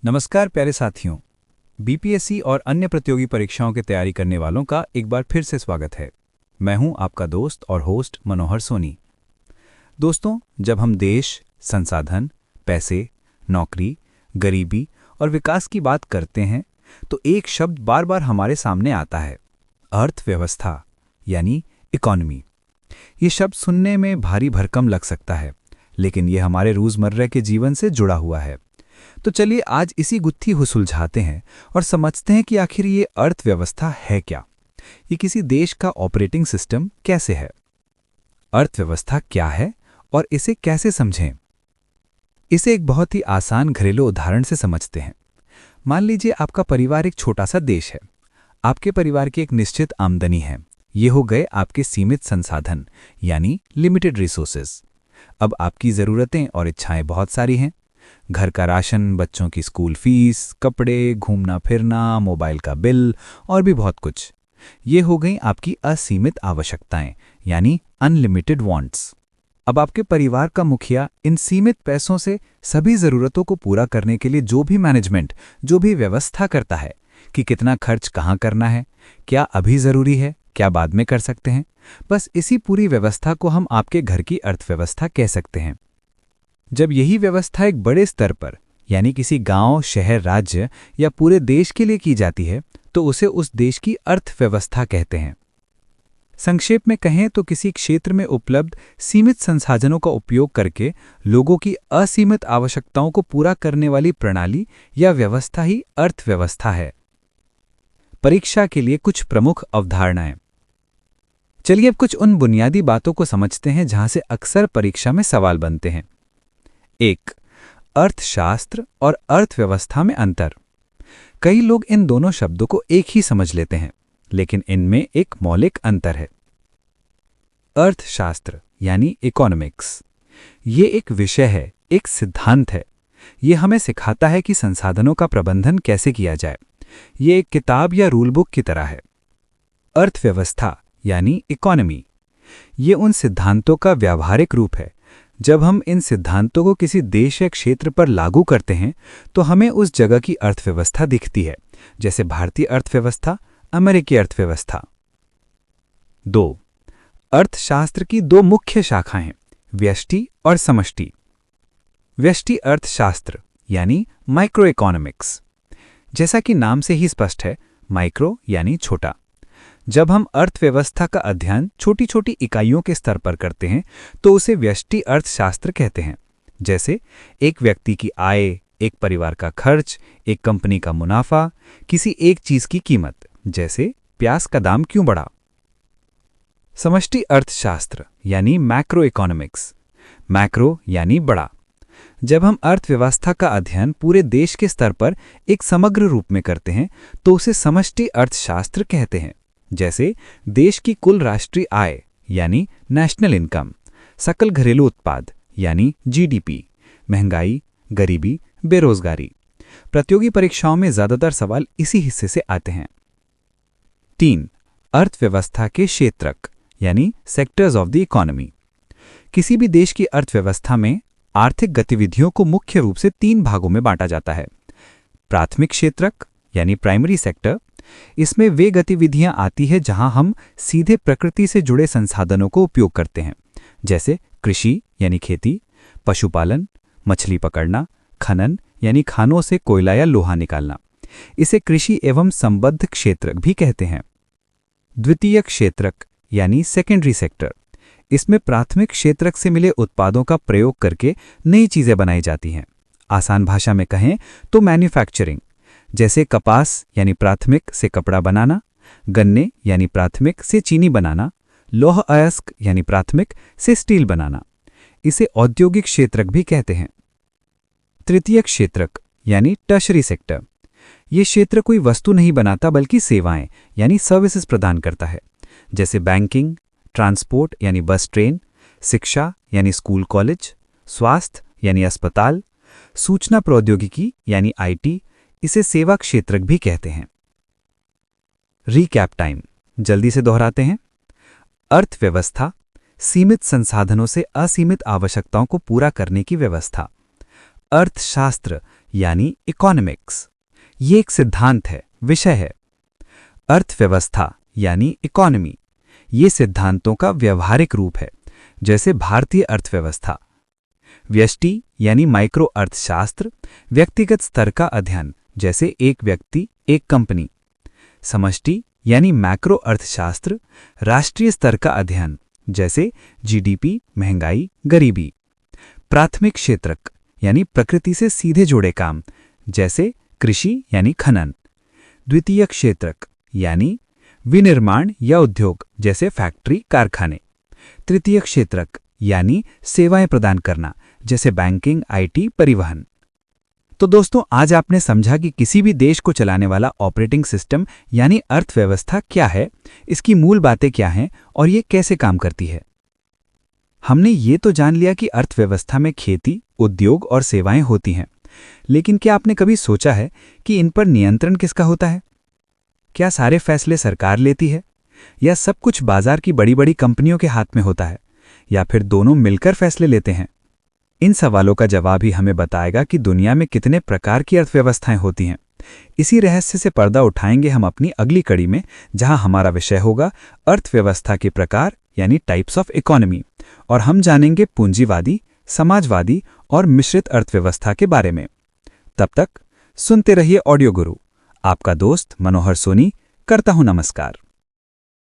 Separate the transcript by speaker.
Speaker 1: नमस्कार प्यारे साथियों। बीपीएससी और अन्य प्रतियोगी परीक्षाओं की तैयारी करने वालों का एक बार फिर से स्वागत है। मैं हूं आपका दोस्त और होस्ट मनोहर सोनी। दोस्तों, जब हम देश, संसाधन, पैसे, नौकरी, गरीबी और विकास की बात करते हैं तो एक शब्द बार बार हमारे सामने आता है, अर्थव्यवस्था यानी इकोनॉमी। ये शब्द सुनने में भारी भरकम लग सकता है, लेकिन ये हमारे रोजमर्रा के जीवन से जुड़ा हुआ है। तो चलिए आज इसी गुत्थी को सुलझाते हैं और समझते हैं कि आखिर ये अर्थव्यवस्था है क्या। ये किसी देश का ऑपरेटिंग सिस्टम कैसे है, अर्थव्यवस्था क्या है और इसे कैसे समझें। इसे एक बहुत ही आसान घरेलू उदाहरण से समझते हैं। मान लीजिए आपका परिवार एक छोटा सा देश है। आपके परिवार की एक निश्चित आमदनी है। ये हो गए आपके सीमित संसाधन यानी लिमिटेड रिसोर्सेज। अब आपकी ज़रूरतें और इच्छाएं बहुत सारी हैं। घर का राशन, बच्चों की स्कूल फीस, कपड़े, घूमना फिरना, मोबाइल का बिल और भी बहुत कुछ। ये हो गई आपकी असीमित आवश्यकताएं यानी अनलिमिटेड वांट्स। अब आपके परिवार का मुखिया इन सीमित पैसों से सभी ज़रूरतों को पूरा करने के लिए जो भी मैनेजमेंट, जो भी व्यवस्था करता है कि कितना खर्च कहाँ करना है, क्या अभी ज़रूरी है, क्या बाद में कर सकते हैं, बस इसी पूरी व्यवस्था को हम आपके घर की अर्थव्यवस्था कह सकते हैं। जब यही व्यवस्था एक बड़े स्तर पर यानी किसी गांव, शहर, राज्य या पूरे देश के लिए की जाती है तो उसे उस देश की अर्थव्यवस्था कहते हैं। संक्षेप में कहें तो किसी क्षेत्र में उपलब्ध सीमित संसाधनों का उपयोग करके लोगों की असीमित आवश्यकताओं को पूरा करने वाली प्रणाली या व्यवस्था ही अर्थव्यवस्था है। परीक्षा के लिए कुछ प्रमुख अवधारणाएं। चलिए अब कुछ उन बुनियादी बातों को समझते हैं जहां से अक्सर परीक्षा में सवाल बनते हैं। 1. अर्थशास्त्र और अर्थव्यवस्था में अंतर। कई लोग इन दोनों शब्दों को एक ही समझ लेते हैं, लेकिन इनमें एक मौलिक अंतर है। अर्थशास्त्र यानी इकोनॉमिक्स, ये एक विषय है, एक सिद्धांत है। ये हमें सिखाता है कि संसाधनों का प्रबंधन कैसे किया जाए। ये एक किताब या रूल बुक की तरह है। अर्थव्यवस्था यानी इकोनॉमी, ये उन सिद्धांतों का व्यावहारिक रूप है। जब हम इन सिद्धांतों को किसी देश या क्षेत्र पर लागू करते हैं तो हमें उस जगह की अर्थव्यवस्था दिखती है, जैसे भारतीय अर्थव्यवस्था, अमेरिकी अर्थव्यवस्था। 2. अर्थशास्त्र की दो मुख्य शाखाएं हैं, व्यष्टि और समष्टि। व्यष्टि अर्थशास्त्र यानी माइक्रो इकोनॉमिक्स। जैसा कि नाम से ही स्पष्ट है, माइक्रो यानी छोटा। जब हम अर्थव्यवस्था का अध्ययन छोटी छोटी इकाइयों के स्तर पर करते हैं तो उसे व्यष्टि अर्थशास्त्र कहते हैं। जैसे एक व्यक्ति की आय, एक परिवार का खर्च, एक कंपनी का मुनाफा, किसी एक चीज की कीमत, जैसे प्याज का दाम क्यों बढ़ा। समष्टि अर्थशास्त्र यानी मैक्रो इकोनॉमिक्स। मैक्रो यानी बड़ा। जब हम अर्थव्यवस्था का अध्ययन पूरे देश के स्तर पर एक समग्र रूप में करते हैं तो उसे समष्टि अर्थशास्त्र कहते हैं। जैसे देश की कुल राष्ट्रीय आय यानी नेशनल इनकम, सकल घरेलू उत्पाद यानी जीडीपी, महंगाई, गरीबी, बेरोजगारी। प्रतियोगी परीक्षाओं में ज्यादातर सवाल इसी हिस्से से आते हैं। 3. अर्थव्यवस्था के क्षेत्रक यानी सेक्टर्स ऑफ द इकोनॉमी। किसी भी देश की अर्थव्यवस्था में आर्थिक गतिविधियों को मुख्य रूप से 3 भागों में बांटा जाता है। प्राथमिक क्षेत्रक यानी प्राइमरी सेक्टर, इसमें वे गतिविधियां आती हैं जहां हम सीधे प्रकृति से जुड़े संसाधनों को उपयोग करते हैं, जैसे कृषि यानी खेती, पशुपालन, मछली पकड़ना, खनन यानी खानों से कोयला या लोहा निकालना। इसे कृषि एवं संबद्ध क्षेत्रक भी कहते हैं। द्वितीयक क्षेत्रक यानी सेकेंडरी सेक्टर, इसमें प्राथमिक क्षेत्रक से मिले उत्पादों का प्रयोग करके नई चीजें बनाई जाती हैं। आसान भाषा में कहें तो मैन्युफैक्चरिंग, जैसे कपास यानी प्राथमिक से कपड़ा बनाना, गन्ने यानी प्राथमिक से चीनी बनाना, लौह अयस्क यानी प्राथमिक से स्टील बनाना। इसे औद्योगिक क्षेत्रक भी कहते हैं। तृतीयक क्षेत्रक यानी टर्शरी सेक्टर, ये क्षेत्र कोई वस्तु नहीं बनाता बल्कि सेवाएं यानी सर्विसेज प्रदान करता है, जैसे बैंकिंग, ट्रांसपोर्ट यानी बस ट्रेन, शिक्षा यानी स्कूल कॉलेज, स्वास्थ्य यानी अस्पताल, सूचना प्रौद्योगिकी यानी आईटी। इसे सेवा क्षेत्रक भी कहते हैं। रीकैप टाइम, जल्दी से दोहराते हैं। अर्थव्यवस्था, सीमित संसाधनों से असीमित आवश्यकताओं को पूरा करने की व्यवस्था। अर्थशास्त्र यानी इकोनॉमिक्स। ये एक सिद्धांत है, विषय है। अर्थव्यवस्था यानी इकोनॉमी, ये सिद्धांतों का व्यवहारिक रूप है, जैसे भारतीय अर्थव्यवस्था। व्यष्टि यानी माइक्रो अर्थशास्त्र, व्यक्तिगत स्तर का अध्ययन, जैसे एक व्यक्ति एक कंपनी। समष्टि यानी मैक्रो अर्थशास्त्र, राष्ट्रीय स्तर का अध्ययन, जैसे जीडीपी, महंगाई, गरीबी। प्राथमिक क्षेत्रक यानी प्रकृति से सीधे जुड़े काम, जैसे कृषि यानी खनन। द्वितीय क्षेत्रक यानी विनिर्माण या उद्योग, जैसे फैक्ट्री, कारखाने। तृतीय क्षेत्रक यानी सेवाएं प्रदान करना, जैसे बैंकिंग, आईटी, परिवहन। तो दोस्तों, आज आपने समझा कि किसी भी देश को चलाने वाला ऑपरेटिंग सिस्टम यानी अर्थव्यवस्था क्या है, इसकी मूल बातें क्या हैं और ये कैसे काम करती है। हमने ये तो जान लिया कि अर्थव्यवस्था में खेती, उद्योग और सेवाएं होती हैं, लेकिन क्या आपने कभी सोचा है कि इन पर नियंत्रण किसका होता है? क्या सारे फैसले सरकार लेती है, या सब कुछ बाजार की बड़ी बड़ी कंपनियों के हाथ में होता है, या फिर दोनों मिलकर फैसले लेते हैं? इन सवालों का जवाब ही हमें बताएगा कि दुनिया में कितने प्रकार की अर्थव्यवस्थाएं होती हैं। इसी रहस्य से पर्दा उठाएंगे हम अपनी अगली कड़ी में, जहां हमारा विषय होगा अर्थव्यवस्था के प्रकार यानी टाइप्स ऑफ इकोनॉमी, और हम जानेंगे पूंजीवादी, समाजवादी और मिश्रित अर्थव्यवस्था के बारे में। तब तक सुनते रहिए ऑडियो गुरु। आपका दोस्त मनोहर सोनी करता हूं नमस्कार।